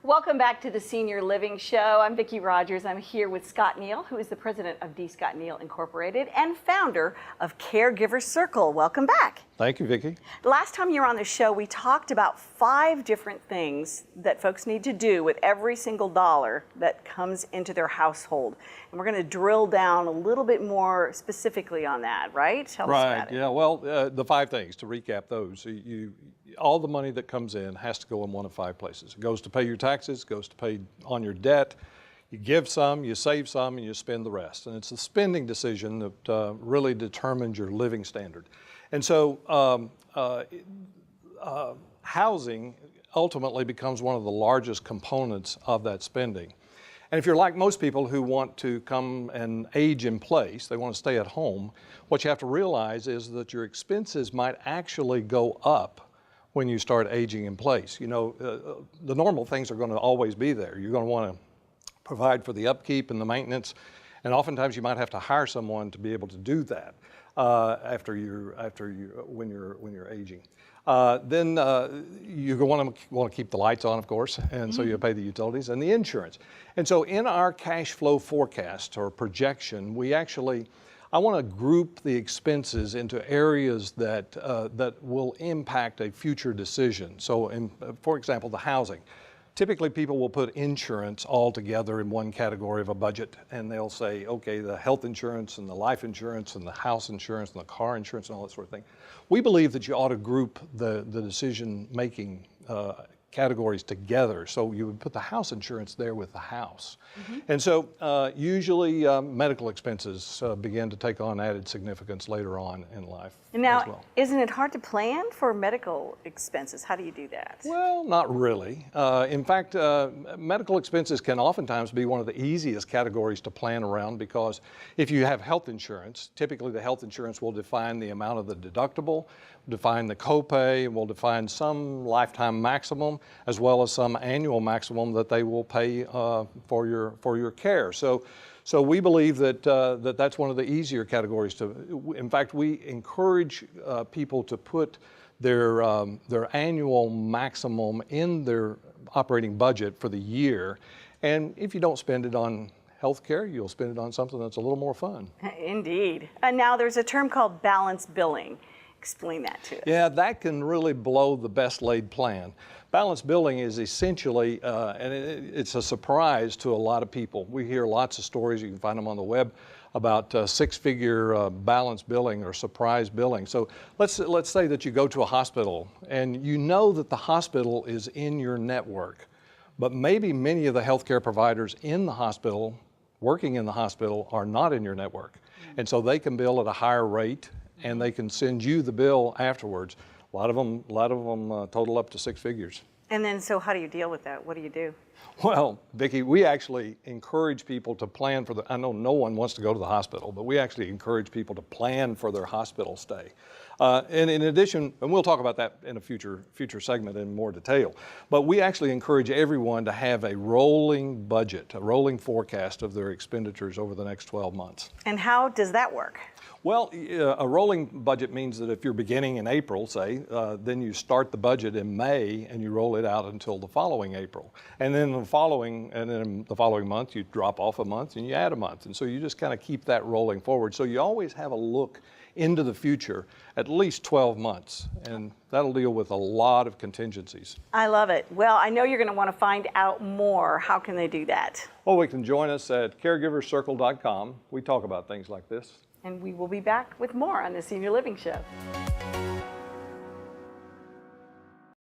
Welcome back to the Senior Living Show. I'm Vicki Rogers. I'm here with Scott Neal, who is the president of D. Scott Neal Incorporated and founder of Caregiver Circle. Welcome back. Thank you, Vicki. Last time you were on the show, we talked about 5 different things that folks need to do with every single dollar that comes into their household. And we're going to drill down a little bit more specifically on that, right? Tell us about it. Yeah. Well, the 5 things, to recap those, all the money that comes in has to go in one of 5 places. It goes to pay your taxes, goes to pay on your debt, you give some, you save some, and you spend the rest. And it's the spending decision that really determines your living standard. And so housing ultimately becomes one of the largest components of that spending. And if you're like most people who want to come and age in place, they want to stay at home, what you have to realize is that your expenses might actually go up when you start aging in place. You know, the normal things are going to always be there. You're going to want to provide for the upkeep and the maintenance, and oftentimes you might have to hire someone to be able to do that when you're aging. Then you want to keep the lights on, of course, and so you pay the utilities and the insurance. And so in our cash flow forecast or projection, I want to group the expenses into areas that will impact a future decision. So, for example, the housing. Typically, people will put insurance all together in one category of a budget, and they'll say, okay, the health insurance and the life insurance and the house insurance and the car insurance and all that sort of thing. We believe that you ought to group the decision-making categories together. So you would put the house insurance there with the house. And so usually medical expenses begin to take on added significance later on in life now, as well. Isn't it hard to plan for medical expenses? How do you do that? Well, not really. In fact, medical expenses can oftentimes be one of the easiest categories to plan around, because if you have health insurance, typically the health insurance will define the amount of the deductible, define the copay, and will define some lifetime maximum as well as some annual maximum that they will pay for your care. So we believe that that's one of the easier categories to. In fact, we encourage people to put their annual maximum in their operating budget for the year, and if you don't spend it on health care, you'll spend it on something that's a little more fun. Indeed. And now there's a term called balance billing. Explain that to us. Yeah, that can really blow the best laid plan. Balance billing is essentially, and it's a surprise to a lot of people. We hear lots of stories, you can find them on the web, about 6-figure balance billing or surprise billing. So let's say that you go to a hospital and you know that the hospital is in your network, but maybe many of the healthcare providers in the hospital, working in the hospital, are not in your network. And so they can bill at a higher rate, and they can send you the bill afterwards. A lot of them total up to 6 figures. And then, so how do you deal with that? What do you do? Well, Vicki, we actually encourage people to plan for I know no one wants to go to the hospital, but we actually encourage people to plan for their hospital stay. And in addition, and we'll talk about that in a future segment in more detail, but we actually encourage everyone to have a rolling budget, a rolling forecast of their expenditures over the next 12 months. And how does that work? Well, a rolling budget means that if you're beginning in April, say, then you start the budget in May and you roll it out until the following April. And then the following month, you drop off a month and you add a month. And so you just kind of keep that rolling forward. So you always have a look into the future, at least 12 months. And that'll deal with a lot of contingencies. I love it. Well, I know you're going to want to find out more. How can they do that? Well, we can join us at caregivercircle.com. We talk about things like this. And we will be back with more on the Senior Living Show.